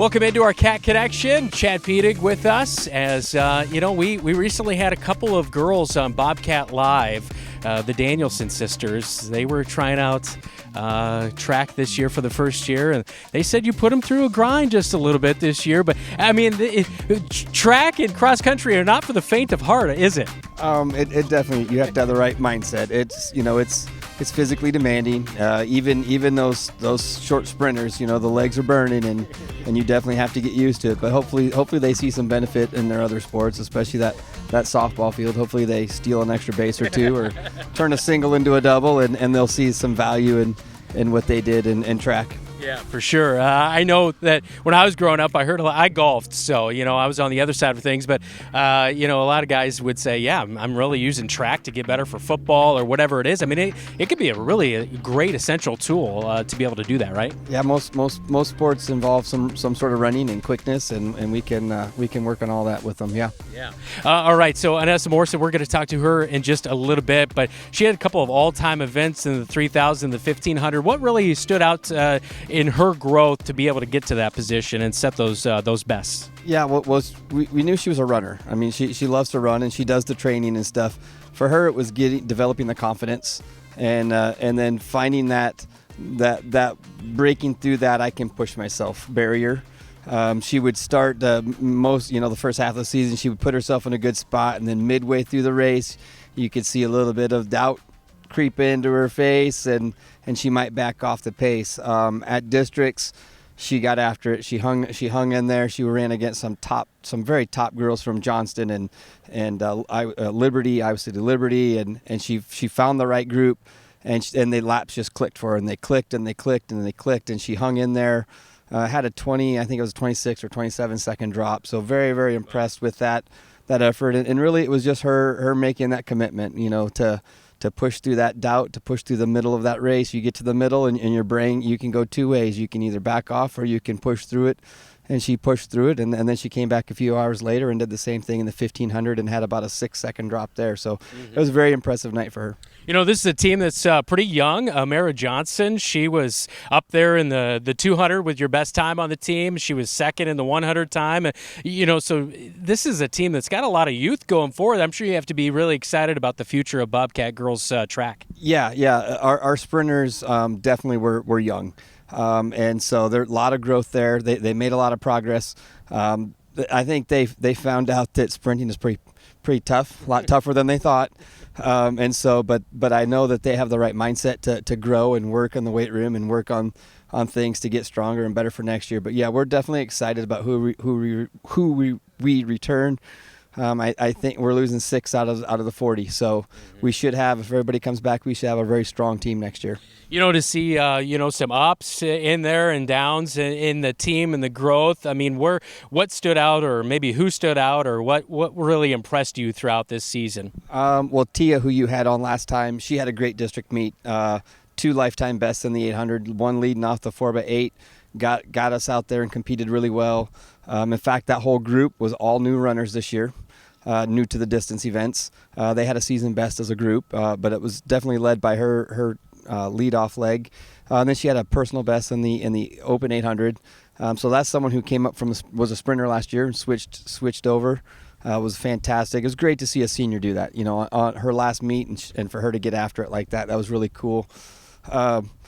Welcome into our Cat Connection. Chad Pedig with us. As we recently had a couple of girls on Bobcat Live, the Danielson sisters. They were trying out track this year for the first year, and they said you put them through a grind just a little bit this year. But I mean, track and cross country are not for the faint of heart, is it? It definitely, you have to have the right mindset. It's physically demanding. Even those short sprinters, the legs are burning, and you definitely have to get used to it. But hopefully they see some benefit in their other sports, especially that softball field. Hopefully they steal an extra base or two, or turn a single into a double, and they'll see some value in what they did in track. Yeah, for sure. I know that when I was growing up, I golfed, so, I was on the other side of things, but, a lot of guys would say, yeah, I'm really using track to get better for football or whatever it is. I mean, it could be a really great essential tool to be able to do that, right? Yeah, most sports involve some sort of running and quickness, and we can work on all that with them, yeah. Yeah. All right, so Anessa Morrison, we're going to talk to her in just a little bit, but she had a couple of all-time events in the 3,000, the 1,500. What really stood out in her growth to be able to get to that position and set those bests? Yeah, we knew she was a runner. I mean, she loves to run, and she does the training and stuff. For her, it was developing the confidence, and then finding that breaking through that I can push myself barrier. She would start the first half of the season. She would put herself in a good spot, and then midway through the race, you could see a little bit of doubt creep into her face, and she might back off the pace. At districts, she got after it. She hung in there. She ran against some very top girls from Johnston and Liberty, Iowa City Liberty, and she found the right group, and the laps just clicked for her, and they clicked and they clicked and they clicked, and she hung in there. Had a 26 or 27 second drop. So very, very impressed with that effort, and really it was just her making that commitment, to push through that doubt, to push through the middle of that race. You get to the middle, and in your brain, you can go two ways. You can either back off or you can push through it. And she pushed through it, and then she came back a few hours later and did the same thing in the 1,500 and had about a 6-second drop there. So It was a very impressive night for her. This is a team that's pretty young. Mara Johnson, she was up there in the 200 with your best time on the team. She was second in the 100 time. So this is a team that's got a lot of youth going forward. I'm sure you have to be really excited about the future of Bobcat girls track. Yeah. Our sprinters definitely were young. And so there's a lot of growth there. They made a lot of progress. I think they found out that sprinting is pretty tough, a lot tougher than they thought. But I know that they have the right mindset to grow and work in the weight room and work on things to get stronger and better for next year. But yeah, we're definitely excited about who we return. I think we're losing 6 out of the 40, so we should have, if everybody comes back, we should have a very strong team next year. To see some ups in there and downs in the team and the growth. I mean, what stood out, or maybe who stood out, or what really impressed you throughout this season? Well, Tia, who you had on last time, she had a great district meet. 2 lifetime bests in the 800, 1 leading off the 4x8. Got us out there and competed really well. In fact, that whole group was all new runners this year, new to the distance events. They had a season best as a group, but it was definitely led by her lead-off leg. And then she had a personal best in the open 800. So that's someone who came up was a sprinter last year and switched over. Was fantastic. It was great to see a senior do that, on her last meet, and for her to get after it like that. That was really cool.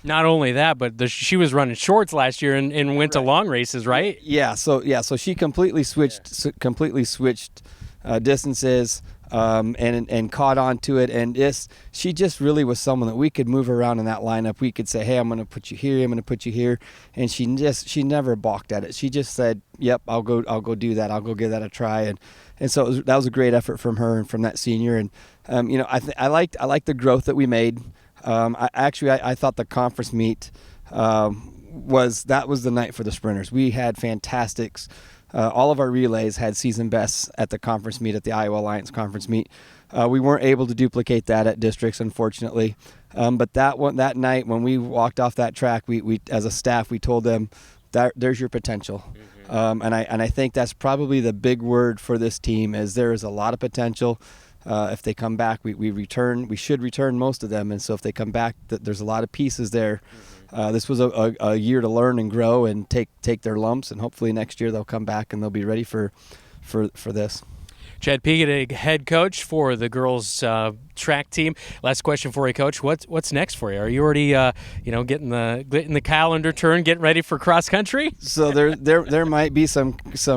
Not only that, but she was running shorts last year and went to long races, right? Yeah. So she completely switched distances and caught on to it, and she just really was someone that we could move around in that lineup. We could say, hey, I'm going to put you here, I'm going to put you here, and she never balked at it. She just said, yep, I'll go do that, I'll go give that a try, and so that was a great effort from her and from that senior. And I liked the growth that we made. I thought the conference meet was the night for the sprinters. We had fantastics. All of our relays had season bests at the conference meet, at the Iowa Alliance conference meet. We weren't able to duplicate that at districts, unfortunately. But that night when we walked off that track, we as a staff, we told them that there's your potential. And I think that's probably the big word for this team, is there is a lot of potential. If they come back, we should return most of them. And so if they come back, there's a lot of pieces there this was a year to learn and grow and take their lumps, and hopefully next year they'll come back and they'll be ready for this. Chad Peatig, head coach for the girls track team. Last question for you, Coach. What's next for you? Are you already getting the calendar turned, getting ready for cross country? So there might be some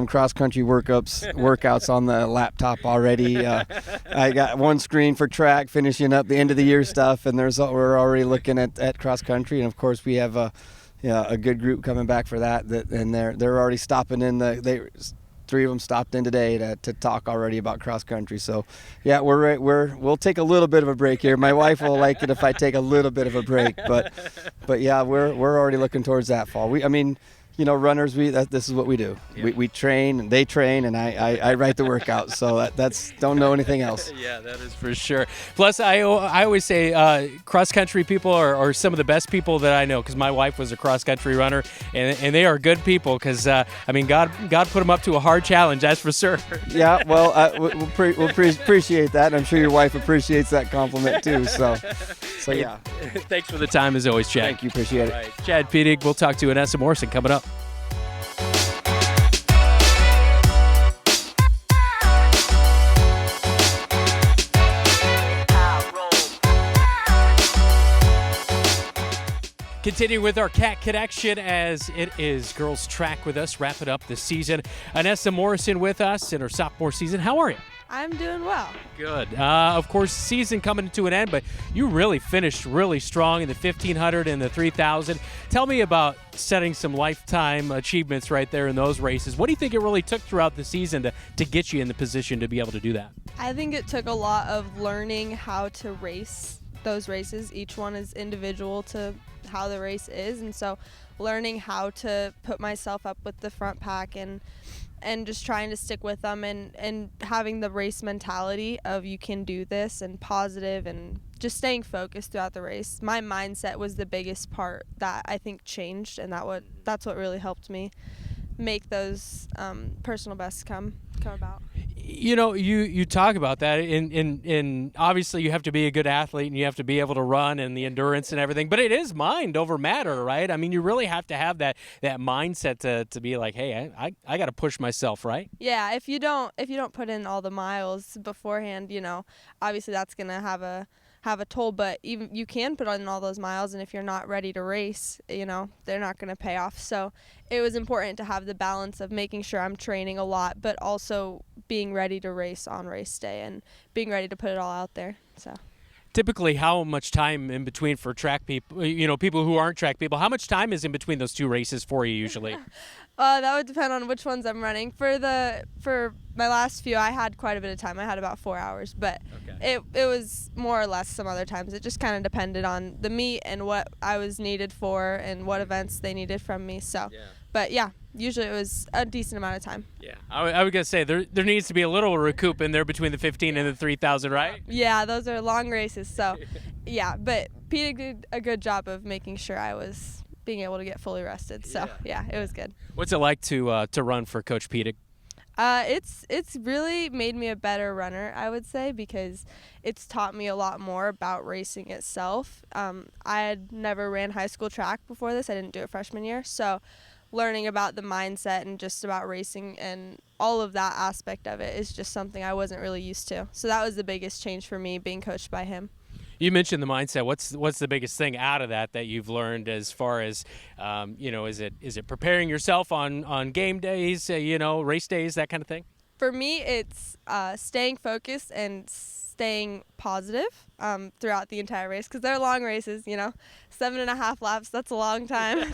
cross country workouts on the laptop already. I got one screen for track, finishing up the end of the year stuff, and we're already looking at cross country, and of course we have a good group coming back for that, and they're already stopping in 3 of them stopped in today to talk already about cross country. So, yeah, we'll take a little bit of a break here. My wife will like it if I take a little bit of a break, but yeah, we're already looking towards that fall. Runners, this is what we do. Yeah. We train, and they train, and I write the workouts. So that's don't know anything else. Yeah, that is for sure. Plus, I always say cross country people are some of the best people that I know, because my wife was a cross country runner, and they are good people. Because God put them up to a hard challenge, that's for sure. Yeah, well, we'll appreciate that. And I'm sure your wife appreciates that compliment too. So yeah. Thanks for the time as always, Chad. Thank you, appreciate it. Right. Chad Peatig. We'll talk to Anessa Morrison coming up. Continuing with our Cat Connection, as it is girls track with us, wrapping up the season. Anessa Morrison with us in her sophomore season. How are you? I'm doing well. Good. Of course, season coming to an end, but you really finished really strong in the 1,500 and the 3,000. Tell me about setting some lifetime achievements right there in those races. What do you think it really took throughout the season to get you in the position to be able to do that? I think it took a lot of learning how to race those races. Each one is individual to how the race is, and so learning how to put myself up with the front pack and just trying to stick with them and having the race mentality of you can do this, and positive, and just staying focused throughout the race. My mindset was the biggest part that I think changed, and that's what really helped me make those personal bests come about. You talk about that, and obviously you have to be a good athlete and you have to be able to run and the endurance and everything, but it is mind over matter, right? I mean, you really have to have that mindset to be like, hey, I got to push myself, right? Yeah, if you don't put in all the miles beforehand, obviously that's going to have a toll, but even you can put in all those miles, and if you're not ready to race, they're not going to pay off. So it was important to have the balance of making sure I'm training a lot, but also being ready to race on race day and being ready to put it all out there. So typically, how much time in between for track people, people who aren't track people, how much time is in between those two races for you usually? That would depend on which ones I'm running. For my last few, I had quite a bit of time. I had about 4 hours, but okay. It was more or less some other times. It just kind of depended on the meet and what I was needed for and what events they needed from me. So, yeah. But yeah, usually it was a decent amount of time. Yeah, I was gonna say there needs to be a little recoup in there between the 15 and the 3,000, right? Yeah, those are long races. So, yeah, but Peter did a good job of making sure I was being able to get fully rested. So yeah, it was good. What's it like to run for Coach Peatig? It's really made me a better runner, I would say, because it's taught me a lot more about racing itself. I had never ran high school track before this. I didn't do it freshman year, so learning about the mindset and just about racing and all of that aspect of it is just something I wasn't really used to. So that was the biggest change for me, being coached by him. You mentioned the mindset. What's the biggest thing out of that you've learned as far as, is it preparing yourself on game days, race days, that kind of thing? For me, it's staying focused and staying positive throughout the entire race, because they're long races, 7.5 laps, that's a long time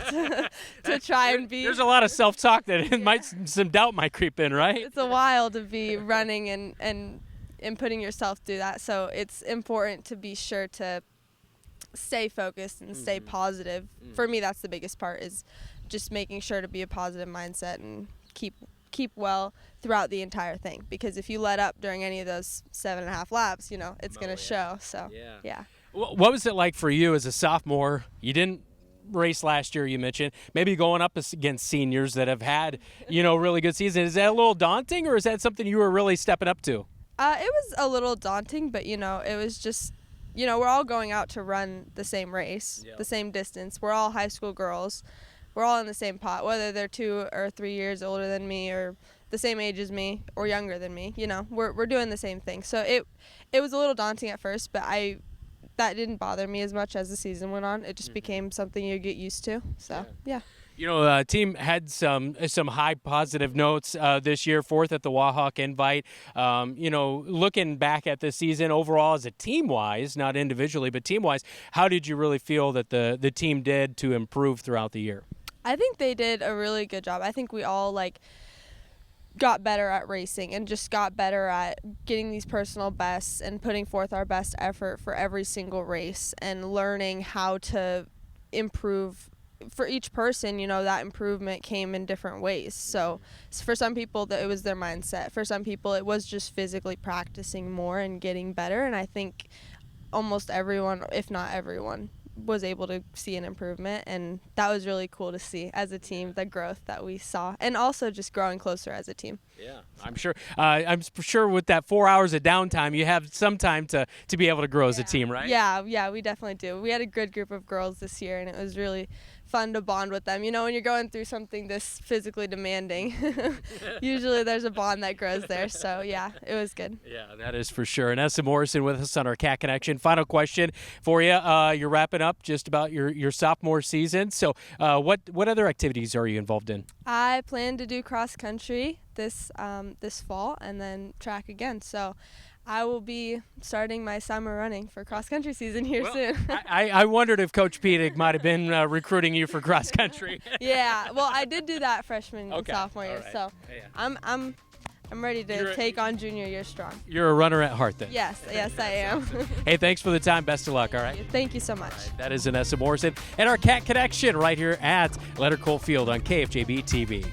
to try and be. There's a lot of self-talk that some doubt might creep in, right? It's a while to be running and putting yourself through that. So it's important to be sure to stay focused and stay positive. For me, that's the biggest part, is just making sure to be a positive mindset and keep well throughout the entire thing. Because if you let up during any of those 7.5 laps, it's going to show. So, yeah. What was it like for you as a sophomore? You didn't race last year, you mentioned. Maybe going up against seniors that have had, really good seasons. Is that a little daunting, or is that something you were really stepping up to? It was a little daunting, but, it was just we're all going out to run the same race, the same distance. We're all high school girls. We're all in the same pot, whether they're 2 or 3 years older than me or the same age as me or younger than me. We're doing the same thing. So it was a little daunting at first, but that didn't bother me as much as the season went on. It just became something you get used to. So, yeah. Team had some high positive notes this year, 4th at the Wahawk Invite. Looking back at this season overall as a team-wise, not individually, but team-wise, how did you really feel that the team did to improve throughout the year? I think they did a really good job. I think we all, got better at racing and just got better at getting these personal bests and putting forth our best effort for every single race and learning how to improve. For each person, that improvement came in different ways. So for some people, it was their mindset. For some people, it was just physically practicing more and getting better. And I think almost everyone, if not everyone, was able to see an improvement. And that was really cool to see as a team, the growth that we saw. And also just growing closer as a team. Yeah, I'm sure. I'm sure with that 4 hours of downtime, you have some time to be able to grow as a team, right? Yeah, we definitely do. We had a good group of girls this year, and it was really fun to bond with them. When you're going through something this physically demanding, usually there's a bond that grows there. So, yeah, it was good. Yeah, that is for sure. And Essa Morrison with us on our Cat Connection. Final question for you. You're wrapping up just about your sophomore season. So what other activities are you involved in? I plan to do cross country this fall and then track again. So I will be starting my summer running for cross country season here soon. I wondered if Coach Pedig might have been recruiting you for cross country. Yeah, well, I did do that freshman and sophomore year, so I'm ready to take on junior year strong. You're a runner at heart then. Yes, I am. Hey, thanks for the time. Best of luck. All right. Thank you so much. Right, that is Essa Morrison and our Cat Connection right here at Leonard Colt Field on KFJB-TV.